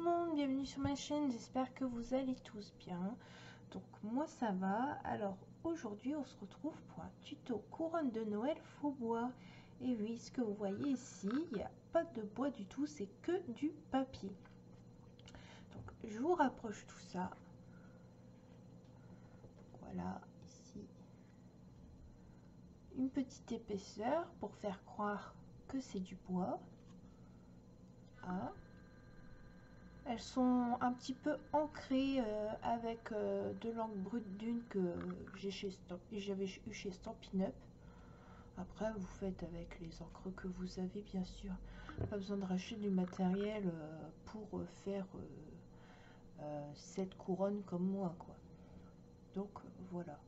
tout le monde, bienvenue sur ma chaîne, j'espère que vous allez tous bien. Donc moi ça va. Alors aujourd'hui on se retrouve pour un tuto couronne de Noël faux bois. Et oui, ce que vous voyez ici, il n'y a pas de bois du tout, c'est que du papier. Donc je vous rapproche tout ça. Voilà, ici une petite épaisseur pour faire croire que c'est du bois. Ah. Elles sont un petit peu ancrées avec de l'encre brute d'une que j'avais eu chez Stampin' Up. Après, vous faites avec les encres que vous avez, bien sûr. Pas besoin de racheter du matériel pour faire cette couronne comme moi, quoi. Donc voilà.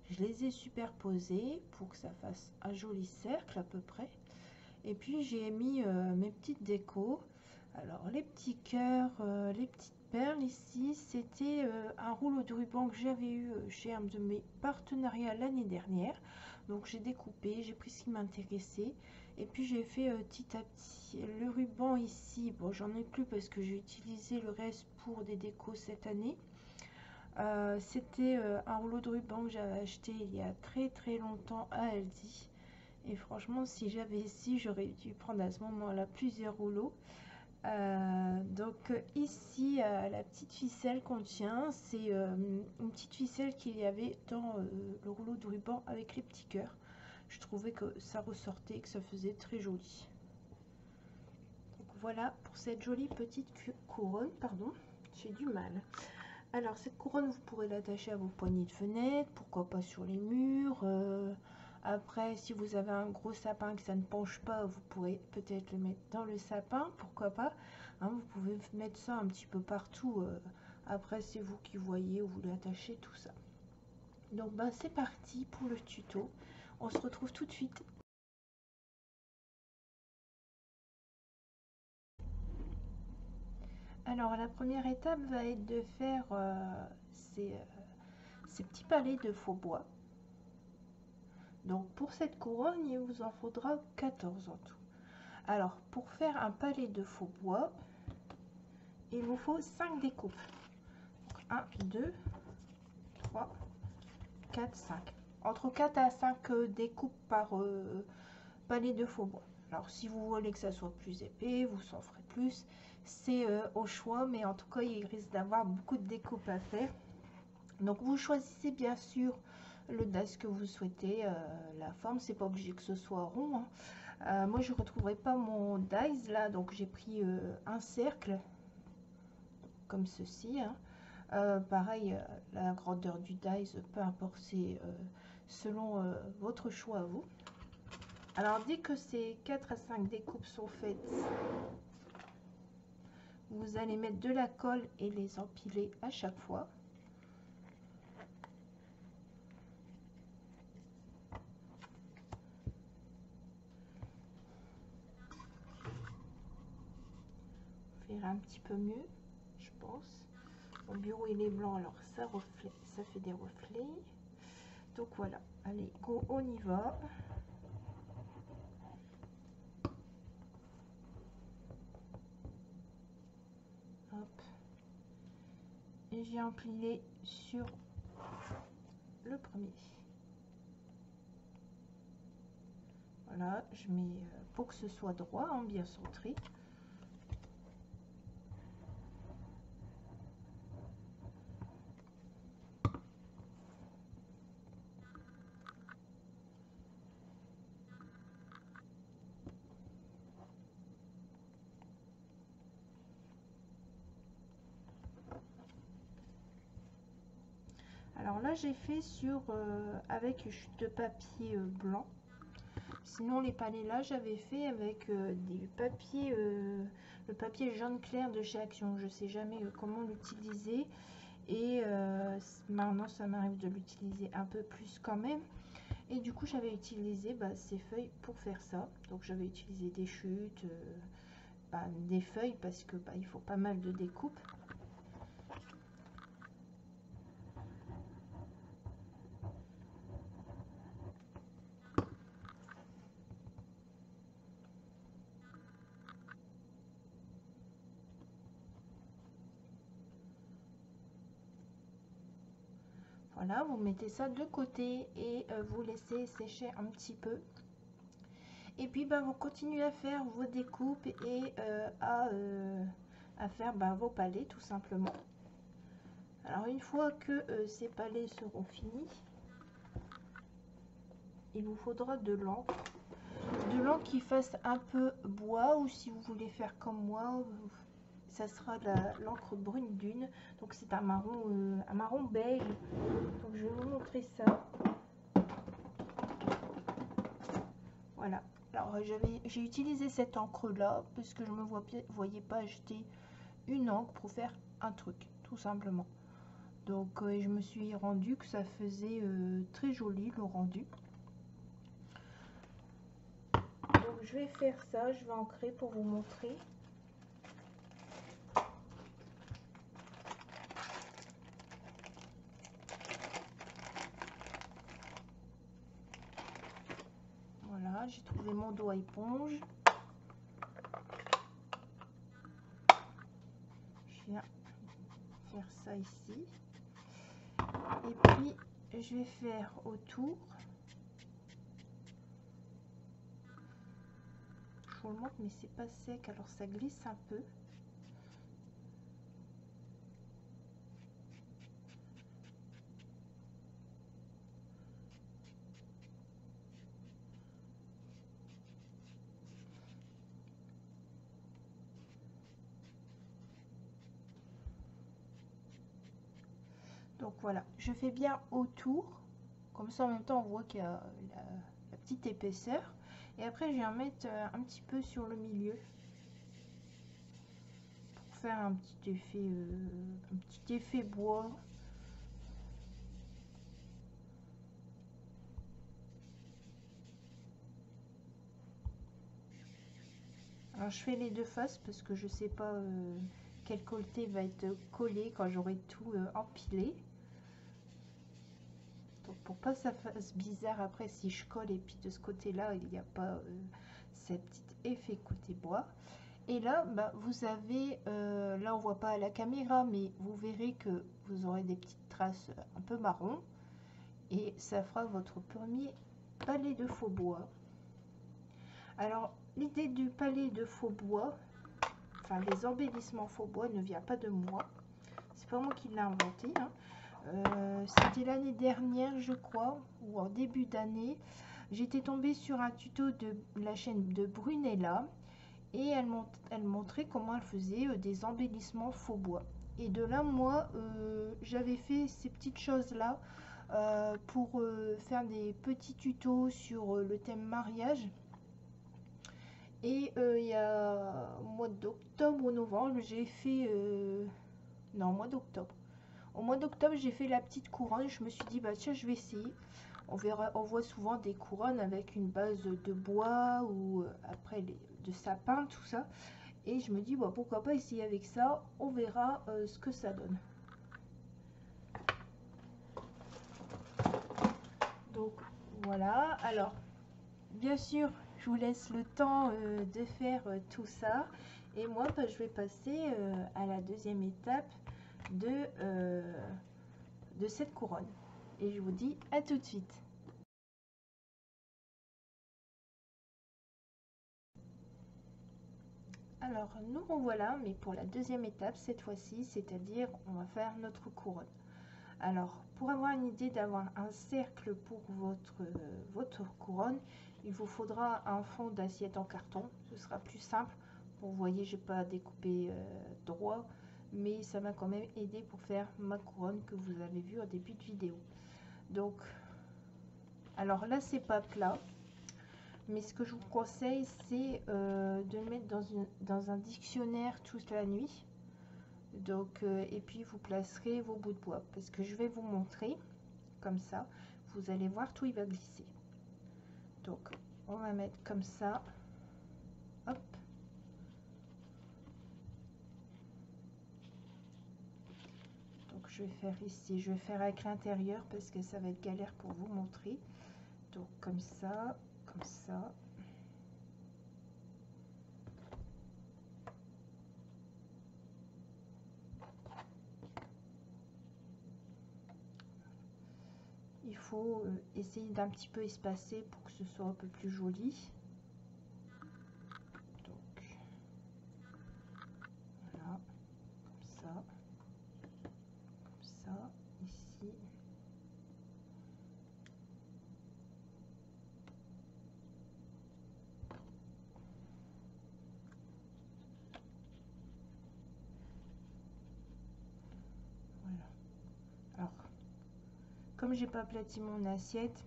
Je les ai superposées pour que ça fasse un joli cercle à peu près. Et puis j'ai mis mes petites décos. Alors les petits cœurs, les petites perles ici, c'était un rouleau de ruban que j'avais eu chez un de mes partenariats l'année dernière. Donc j'ai découpé, j'ai pris ce qui m'intéressait et puis j'ai fait petit à petit. Le ruban ici, bon j'en ai plus parce que j'ai utilisé le reste pour des décos cette année. C'était un rouleau de ruban que j'avais acheté il y a très longtemps à Aldi. Et franchement, si j'avais ici, j'aurais dû prendre à ce moment-là plusieurs rouleaux. Donc ici, la petite ficelle qu'on tient, c'est une petite ficelle qu'il y avait dans le rouleau de ruban avec les petits cœurs. Je trouvais que ça ressortait, que ça faisait très joli. Donc voilà pour cette jolie petite couronne. Pardon, j'ai du mal. Alors cette couronne, vous pourrez l'attacher à vos poignées de fenêtre, pourquoi pas sur les murs. Après, si vous avez un gros sapin que ça ne penche pas, vous pourrez peut-être le mettre dans le sapin, pourquoi pas. Hein, vous pouvez mettre ça un petit peu partout. Après, c'est vous qui voyez où vous l'attachez, tout ça. Donc, ben, c'est parti pour le tuto. On se retrouve tout de suite. Alors, la première étape va être de faire ces petits palets de faux bois. Donc pour cette couronne, il vous en faudra 14 en tout. Alors pour faire un palais de faux bois, il vous faut 5 découpes. 1, 2, 3, 4, 5. Entre 4 à 5 découpes par palais de faux bois. Alors si vous voulez que ça soit plus épais, vous en ferez plus. C'est au choix, mais en tout cas il risque d'avoir beaucoup de découpes à faire. Donc vous choisissez bien sûr le dies que vous souhaitez, la forme, c'est pas obligé que ce soit rond. Hein. Moi je ne retrouverai pas mon dies là, donc j'ai pris un cercle comme ceci. Hein. Pareil, la grandeur du dies, peu importe, c'est selon votre choix à vous. Alors dès que ces 4 à 5 découpes sont faites, vous allez mettre de la colle et les empiler à chaque fois. Faire un petit peu mieux, je pense. Mon bureau il est blanc, alors ça reflète, ça fait des reflets. Donc voilà, allez, go, on y va. Hop. Et j'ai empilé sur le premier. Voilà, je mets pour que ce soit droit, hein, bien centré. Alors là, j'ai fait sur avec chute de papier blanc. Sinon, les palais là, j'avais fait avec des papiers, le papier jaune clair de chez Action. Je sais jamais comment l'utiliser. Et maintenant, ça m'arrive de l'utiliser un peu plus quand même. Et du coup, j'avais utilisé ces feuilles pour faire ça. Donc, j'avais utilisé des chutes, des feuilles parce que il faut pas mal de découpe. Voilà, vous mettez ça de côté et vous laissez sécher un petit peu. Et puis vous continuez à faire vos découpes et à faire vos palets tout simplement. Alors une fois que ces palets seront finis, il vous faudra de l'encre. De l'encre qui fasse un peu bois, ou si vous voulez faire comme moi, ça sera l'encre brune dune. Donc c'est un marron beige. Donc je vais vous montrer ça. Voilà. Alors j'ai utilisé cette encre là parce que je me voyais pas acheter une encre pour faire un truc, tout simplement. Donc je me suis rendu que ça faisait très joli le rendu. Donc je vais faire ça, je vais ancrer pour vous montrer. Voilà, j'ai trouvé mon doigt éponge. Je viens faire ça ici. Et puis je vais faire autour. Je vous le montre, mais c'est pas sec, alors ça glisse un peu. Donc voilà, je fais bien autour, comme ça en même temps on voit qu'il y a la petite épaisseur. Et après je vais en mettre un petit peu sur le milieu pour faire un petit effet bois. Alors je fais les deux faces parce que je sais pas quel côté va être collé quand j'aurai tout empilé. Donc pour pas que ça fasse bizarre après si je colle et puis de ce côté là il n'y a pas ce petit effet côté bois. Et là vous avez là on voit pas à la caméra, mais vous verrez que vous aurez des petites traces un peu marron et ça fera votre premier palais de faux bois. Alors l'idée du palais de faux bois, enfin les embellissements faux bois, ne vient pas de moi, c'est pas moi qui l'ai inventé, hein. C'était l'année dernière je crois, ou en début d'année. J'étais tombée sur un tuto de la chaîne de Brunella et elle montrait comment elle faisait des embellissements faux bois. Et de là moi j'avais fait ces petites choses là pour faire des petits tutos sur le thème mariage. Et il y a au mois d'octobre ou novembre, j'ai fait... non, au mois d'octobre. Au mois d'octobre, j'ai fait la petite couronne. Je me suis dit, tiens, je vais essayer. On verra, on voit souvent des couronnes avec une base de bois ou après de sapin, tout ça. Et je me dis, pourquoi pas essayer avec ça. On verra ce que ça donne. Donc, voilà. Alors, bien sûr, je vous laisse le temps de faire tout ça. Et moi, je vais passer à la deuxième étape de cette couronne. Et je vous dis à tout de suite. Alors, nous revoilà, mais pour la deuxième étape cette fois-ci, c'est-à-dire on va faire notre couronne. Alors, pour avoir une idée d'avoir un cercle pour votre couronne, il vous faudra un fond d'assiette en carton. Ce sera plus simple. Bon, vous voyez, j'ai pas découpé droit, mais ça m'a quand même aidé pour faire ma couronne que vous avez vue au début de vidéo. Donc, alors là, c'est pas plat. Mais ce que je vous conseille, c'est de le mettre dans un dictionnaire toute la nuit. Donc, et puis vous placerez vos bouts de bois. Parce que je vais vous montrer, comme ça, vous allez voir, tout il va glisser. Donc, on va mettre comme ça. Hop. Donc, je vais faire ici. Je vais faire avec l'intérieur parce que ça va être galère pour vous montrer. Donc, comme ça, comme ça. il faut essayer d'un petit peu espacer pour que ce soit un peu plus joli. Donc voilà, comme ça, ici. Voilà. Alors, comme j'ai pas aplati mon assiette,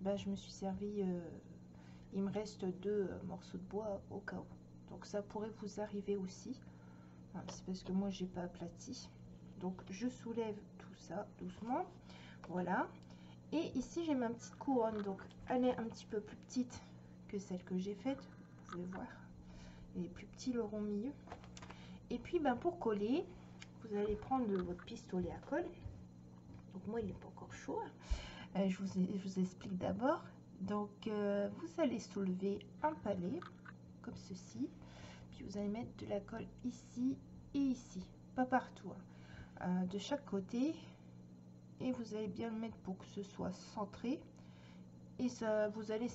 bah, je me suis servi, il me reste 2 morceaux de bois au cas où. Donc ça pourrait vous arriver aussi. C'est parce que moi j'ai pas aplati. Donc je soulève tout ça doucement. Voilà. Et ici j'ai ma petite couronne. Donc elle est un petit peu plus petite que celle que j'ai faite. Vous pouvez voir. Les plus petits l'auront mieux. Et puis ben, pour coller, vous allez prendre votre pistolet à colle. Donc moi il n'est pas encore chaud. Je vous explique d'abord. Donc vous allez soulever un palais comme ceci. Puis vous allez mettre de la colle ici et ici. Pas partout. De chaque côté. Et vous allez bien le mettre pour que ce soit centré. Et ça, vous allez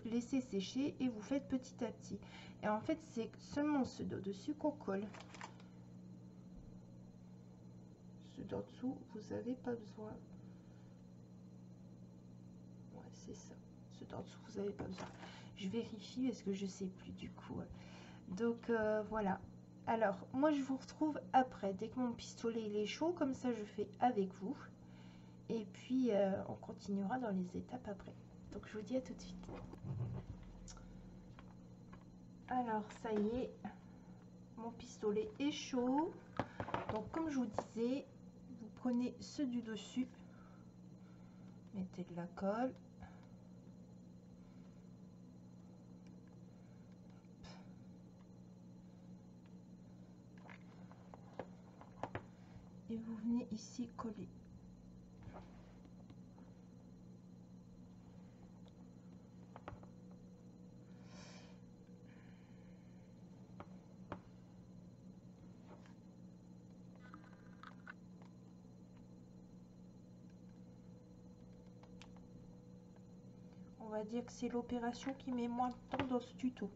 laisser sécher et vous faites petit à petit. Et en fait, c'est seulement ce dessus qu'on colle. Ce d'en dessous, vous n'avez pas besoin. Ouais, c'est ça. Ce d'en dessous, vous n'avez pas besoin. Je vérifie parce que je sais plus du coup. Donc voilà. Alors, moi je vous retrouve après. Dès que mon pistolet il est chaud, comme ça je fais avec vous. Et puis on continuera dans les étapes après. Donc je vous dis à tout de suite. Alors ça y est, mon pistolet est chaud. Donc comme je vous disais, vous prenez ceux du dessus, mettez de la colle. Et vous venez ici coller. On va dire que c'est l'opération qui met moins de temps dans ce tuto.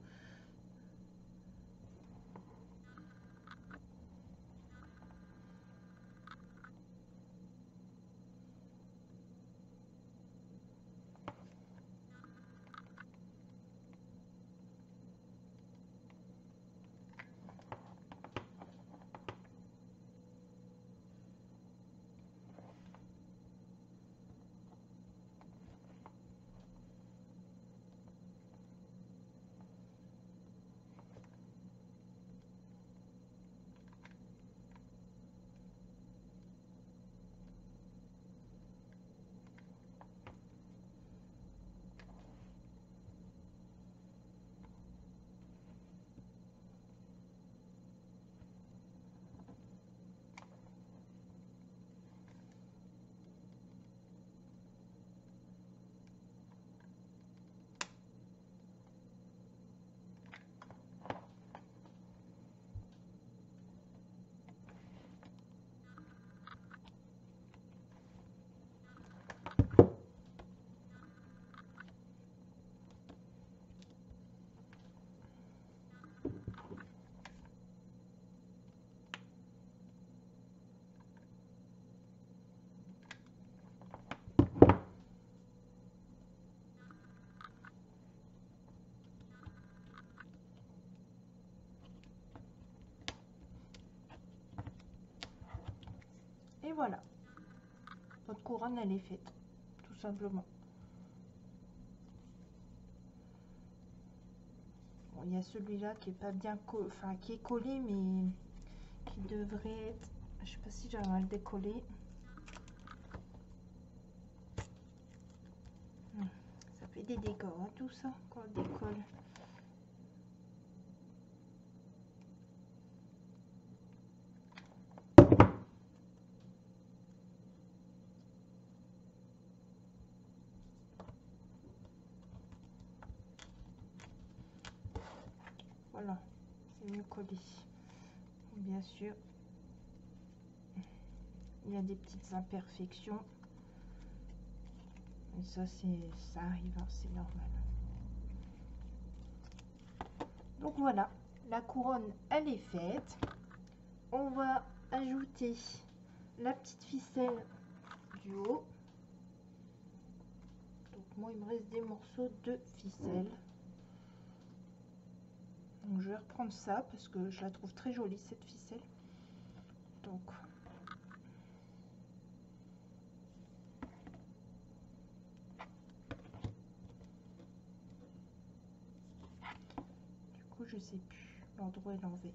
Et voilà, votre couronne elle est faite, tout simplement. Bon, il y a celui-là qui est pas bien enfin qui est collé, mais qui devrait être, je sais pas si j'arrive à le décoller. Ça fait des dégâts, hein, tout ça quand on décolle. Voilà, c'est mieux collé. Bien sûr, il y a des petites imperfections. Et ça arrive, hein, c'est normal. Donc voilà, la couronne elle est faite. On va ajouter la petite ficelle du haut. Donc moi il me reste des morceaux de ficelle. Donc je vais reprendre ça parce que je la trouve très jolie cette ficelle. Donc du coup je sais plus l'endroit et l'envers.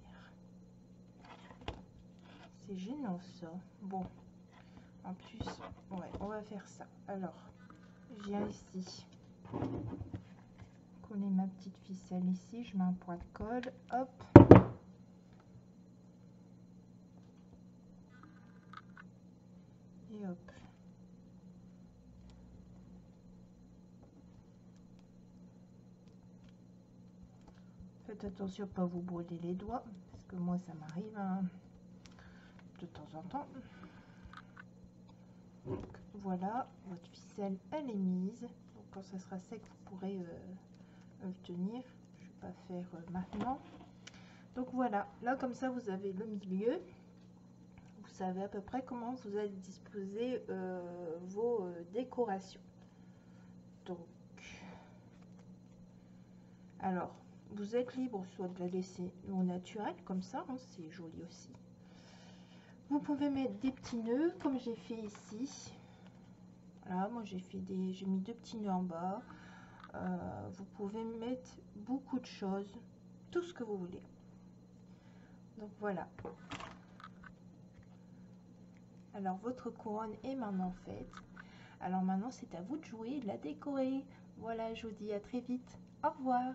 C'est gênant ça. Bon, en plus, ouais, on va faire ça. Alors, je viens ici, coller ma petite ficelle ici, je mets un point de colle, hop. Et hop. Faites attention à ne pas vous brûler les doigts, parce que moi ça m'arrive hein, de temps en temps. Donc voilà, votre ficelle elle est mise. Donc quand ça sera sec, vous pourrez le tenir. Je ne vais pas faire maintenant. Donc voilà, là comme ça vous avez le milieu. Vous savez à peu près comment vous allez disposer vos décorations. Donc, alors, vous êtes libre soit de la laisser au naturel, comme ça, hein, c'est joli aussi. Vous pouvez mettre des petits nœuds, comme j'ai fait ici. Voilà, moi j'ai mis 2 petits nœuds en bas. Vous pouvez mettre beaucoup de choses, tout ce que vous voulez. Donc voilà. Alors votre couronne est maintenant faite. Alors maintenant c'est à vous de jouer et de la décorer. Voilà, je vous dis à très vite. Au revoir.